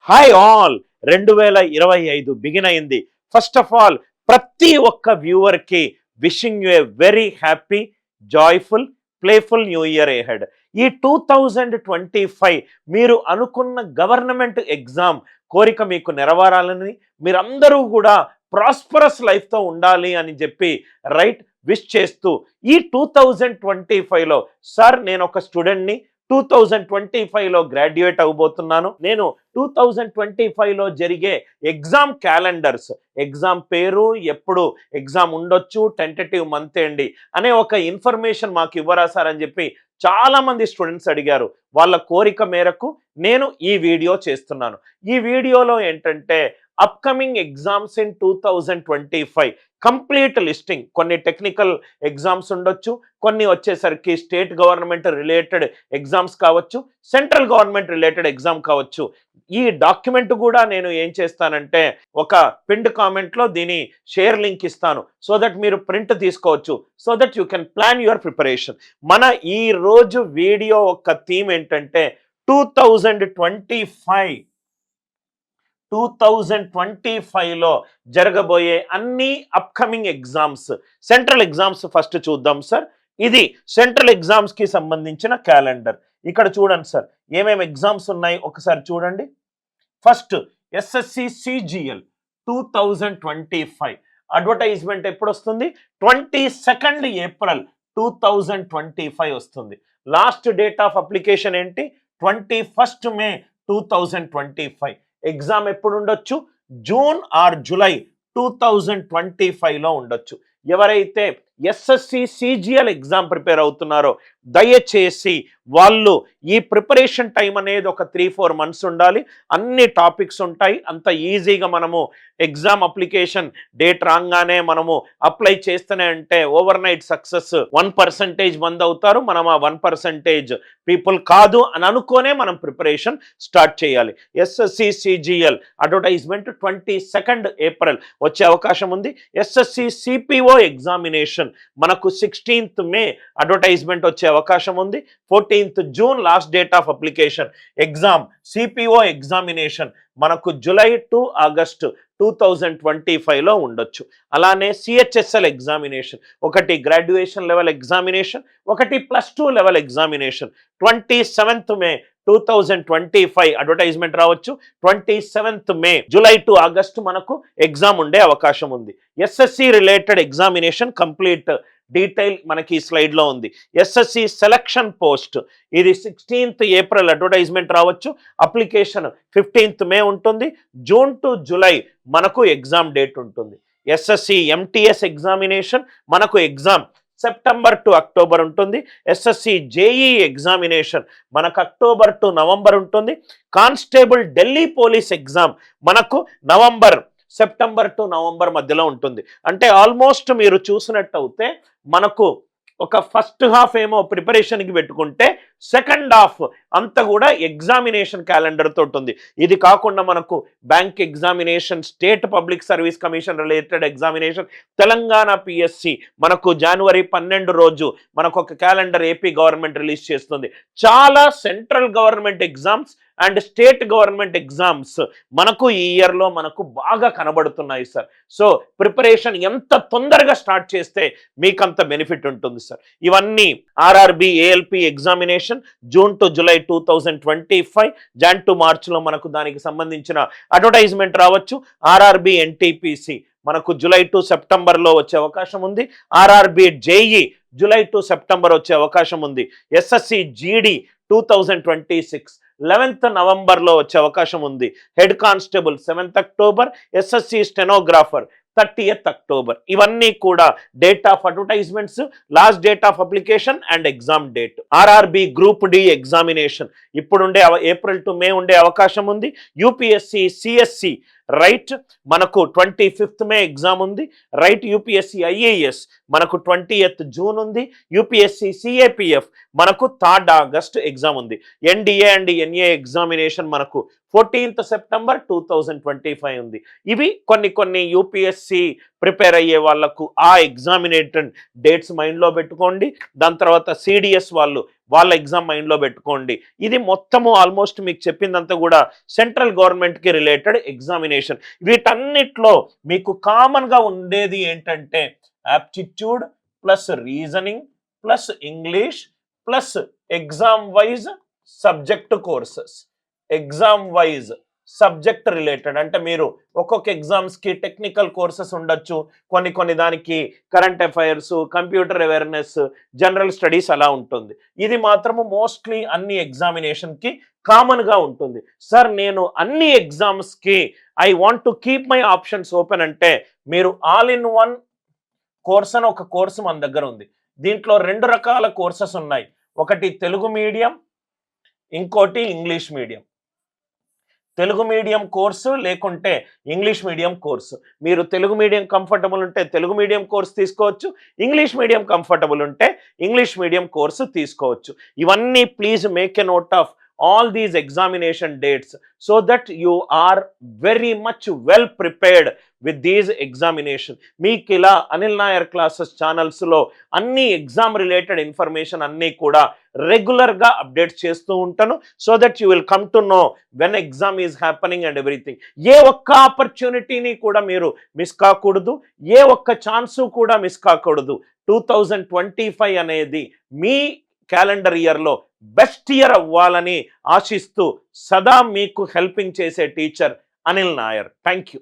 Hi all 2025 begin అయింది. First of all ప్రతి ఒక్క వ్యూవర్కి wishing you a very happy, joyful, playful new year ahead. ఈ 2025 మీరు అనుకున్న గవర్నమెంట్ ఎగ్జామ్ కోరిక మీకు నెరవేరాలని, మీరందరూ కూడా ప్రాస్పరస్ లైఫ్తో ఉండాలి అని చెప్పి రైట్ విష్ చేస్తూ ఈ 2025లో సార్ నేను ఒక స్టూడెంట్ని, 2025లో గ్రాడ్యుయేట్ అవబోతున్నాను. నేను 2025లో జరిగే ఎగ్జామ్ క్యాలెండర్స్, ఎగ్జామ్ పేరు, ఎప్పుడు ఎగ్జామ్ ఉండొచ్చు, టెంటేటివ్ మంత్ ఏంటి అనే ఒక ఇన్ఫర్మేషన్ మాకు ఇవ్వరా సార్ అని చెప్పి చాలా మంది స్టూడెంట్స్ అడిగారు. వాళ్ళ కోరిక మేరకు నేను ఈ వీడియో చేస్తున్నాను. ఈ వీడియోలో ఏంటంటే upcoming exams in 2025 complete listing. కొన్ని టెక్నికల్ ఎగ్జామ్స్ ఉండొచ్చు, కొన్ని వచ్చేసరికి స్టేట్ గవర్నమెంట్ రిలేటెడ్ ఎగ్జామ్స్ కావచ్చు, సెంట్రల్ గవర్నమెంట్ రిలేటెడ్ ఎగ్జామ్ కావచ్చు. ఈ డాక్యుమెంట్ కూడా నేను ఏం చేస్తానంటే ఒక పిన్డ్ కామెంట్లో దీని షేర్ లింక్ ఇస్తాను, సో దట్ మీరు ప్రింట్ తీసుకోవచ్చు, so that you can plan your preparation. మన ఈ రోజు వీడియో ఒక థీమ్ ఏంటంటే 2025లో జరగబోయే అన్ని upcoming exams, central exams first చూద్దాం సార్. ఇది సెంట్రల్ ఎగ్జామ్స్కి సంబంధించిన క్యాలెండర్. ఇక్కడ చూడండి సార్, ఏమేమి ఎగ్జామ్స్ ఉన్నాయి ఒకసారి చూడండి. ఫస్ట్ ఎస్ఎస్సి సిజిఎల్ 2025 అడ్వర్టైజ్మెంట్ ఎప్పుడు వస్తుంది? 22 ఏప్రిల్ 2025 వస్తుంది. లాస్ట్ డేట్ ఆఫ్ అప్లికేషన్ ఏంటి? 21 మే 2025. ఎగ్జామ్ ఎప్పుడు ఉండొచ్చు? జూన్ ఆర్ జూలై 2025లో ఉండొచ్చు. ఎవరైతే ఎస్ఎస్సి సిజిఎల్ ఎగ్జామ్ ప్రిపేర్ అవుతున్నారో దయచేసి వాళ్ళు ఈ ప్రిపరేషన్ టైం అనేది ఒక 3-4 మంత్స్ ఉండాలి. అన్ని టాపిక్స్ ఉంటాయి. అంత ఈజీగా మనము ఎగ్జామ్ అప్లికేషన్ డేట్ రాగానే మనము అప్లై చేస్తూనే అంటే ఓవర్ నైట్ సక్సెస్ 1% మంది అవుతారు. మనం ఆ 1% పీపుల్ కాదు అని అనుకోనే మనం ప్రిపరేషన్ స్టార్ట్ చేయాలి. ఎస్ఎస్సి సిజిఎల్ అడ్వర్టైజ్మెంట్ 22 ఏప్రిల్ వచ్చే అవకాశం ఉంది. ఎస్ఎస్సి సిపిఓ ఎగ్జామినేషన్ మనకు 16th మే అడ్వర్టైజ్మెంట్ వచ్చే అవకాశం ఉంది. 14th June last date of application. Exam CPO examination మనకు జూలై టు ఆగస్టు 2025లో ఉండొచ్చు. అలానే సిహెచ్ఎస్ఎల్ ఎగ్జామినేషన్, ఒకటి గ్రాడ్యుయేషన్ లెవెల్ ఎగ్జామినేషన్, ఒకటి +2 లెవెల్ ఎగ్జామినేషన్. 27th మే 2025 అడ్వర్టైజ్మెంట్ రావచ్చు. 27th May July to August మనకు ఎగ్జామ్ ఉండే అవకాశం ఉంది. SSC related examination complete detail మనకి ఈ స్లైడ్లో ఉంది. ఎస్ఎస్సి సెలక్షన్ పోస్ట్ ఇది 16th ఏప్రిల్ అడ్వర్టైజ్మెంట్ రావచ్చు. అప్లికేషన్ 15th మే ఉంటుంది. జూన్ టు జూలై మనకు ఎగ్జామ్ డేట్ ఉంటుంది. ఎస్ఎస్సి ఎంటీఎస్ ఎగ్జామినేషన్ మనకు ఎగ్జామ్ సెప్టెంబర్ టు అక్టోబర్ ఉంటుంది. ఎస్ఎస్సి జేఈ ఎగ్జామినేషన్ మనకు అక్టోబర్ టు నవంబర్ ఉంటుంది. కానిస్టేబుల్ ఢిల్లీ పోలీస్ ఎగ్జామ్ మనకు సెప్టెంబర్ టు నవంబర్ మధ్యలో ఉంటుంది. అంటే ఆల్మోస్ట్ మీరు చూసినట్టయితే మనకు ఒక ఫస్ట్ హాఫ్ ఏమో ప్రిపరేషన్కి పెట్టుకుంటే సెకండ్ హాఫ్ అంతా కూడా ఎగ్జామినేషన్ క్యాలెండర్ తోటి ఉంది. ఇది కాకుండా మనకు bank examination, state public service commission related examination, Telangana PSC మనకు జనవరి 12 రోజు మనకు ఒక క్యాలెండర్ ఏపీ గవర్నమెంట్ రిలీజ్ చేస్తుంది. చాలా central government exams and state government exams మనకు ఈ ఇయర్లో మనకు బాగా కనబడుతున్నాయి సార్. సో ప్రిపరేషన్ ఎంత తొందరగా స్టార్ట్ చేస్తే మీకు అంత బెనిఫిట్ ఉంటుంది సార్. ఇవన్నీ RRB ALP examination June to July 2025, Jan to మార్చ్లో మనకు దానికి సంబంధించిన అడ్వర్టైజ్మెంట్ రావచ్చు. ఆర్ఆర్బి ఎన్టీపీసీ మనకు జూలై టు సెప్టెంబర్లో వచ్చే అవకాశం ఉంది. RRB JE July to September వచ్చే అవకాశం ఉంది. ఎస్ఎస్సి జీడి 2026 11th నవంబర్లో వచ్చే అవకాశం ఉంది. Head constable 7th October, SSC stenographer 30th October. ఇవన్నీ కూడా date of advertisements, last date of application and exam date. RRB group D examination ఇప్పుడుండే ఏప్రిల్ టు మే ఉండే అవకాశం ఉంది. యూపీఎస్సి సిఎస్సి రైట్ మనకు 25th మే ఎగ్జామ్ ఉంది. Right UPSC IAS మనకు 20th June ఉంది. యూపీఎస్సి సిఏపిఎఫ్ మనకు 3rd ఆగస్ట్ ఎగ్జామ్ ఉంది. ఎన్డిఏ అండ్ ఎన్ఏ ఎగ్జామినేషన్ మనకు 14th సెప్టెంబర్ 2025 ఉంది. ఇవి కొన్ని యూపీఎస్సి ప్రిపేర్ అయ్యే వాళ్ళకు ఆ ఎగ్జామినేషన్ డేట్స్ మైండ్లో పెట్టుకోండి. దాని తర్వాత సిడిఎస్ వాళ్ళు వాళ్ళ ఎగ్జామ్ మైండ్లో పెట్టుకోండి. ఇది మొత్తము ఆల్మోస్ట్ మీకు చెప్పిందంతా కూడా సెంట్రల్ గవర్నమెంట్కి రిలేటెడ్ ఎగ్జామినేషన్. వీటన్నిటిలో మీకు కామన్గా ఉండేది ఏంటంటే aptitude plus reasoning plus English plus exam wise subject courses. Exam wise subject related అంటే మీరు ఒక్కొక్క ఎగ్జామ్స్కి టెక్నికల్ కోర్సెస్ ఉండొచ్చు, కొన్ని దానికి current affairs, computer awareness, general studies అలా ఉంటుంది. ఇది మాత్రము మోస్ట్లీ అన్ని ఎగ్జామినేషన్కి కామన్గా ఉంటుంది. సార్ నేను అన్ని ఎగ్జామ్స్కి I want to keep my options open అంటే మీరు ఆల్ ఇన్ వన్ కోర్స్ అని ఒక కోర్సు మన దగ్గర ఉంది. దీంట్లో 2 రకాల కోర్సెస్ ఉన్నాయి. ఒకటి తెలుగు మీడియం, ఇంకోటి English medium. Telugu medium course లేకుంటే ఇంగ్లీష్ మీడియం కోర్సు. మీరు తెలుగు మీడియం కంఫర్టబుల్ ఉంటే తెలుగు మీడియం కోర్సు తీసుకోవచ్చు, ఇంగ్లీష్ మీడియం కంఫర్టబుల్ ఉంటే ఇంగ్లీష్ మీడియం కోర్సు తీసుకోవచ్చు. ఇవన్నీ please make a note of all these examination dates so that you are very much well prepared with these examination. మీకు ఇలా Anil Nair classes ఛానల్స్లో అన్ని exam related information అన్నీ కూడా రెగ్యులర్గా అప్డేట్ చేస్తూ ఉంటాను. So that you will come to know when exam is happening and everything. ఏ ఒక్క ఆపర్చునిటీని కూడా మీరు మిస్ కాకూడదు, ఏ ఒక్క ఛాన్సు కూడా మిస్ కాకూడదు. 2025 అనేది మీ క్యాలెండర్ ఇయర్లో బెస్ట్ ఇయర్ అవ్వాలని ఆశిస్తూ సదా మీకు హెల్పింగ్ చేసే teacher Anil Nair. Thank you.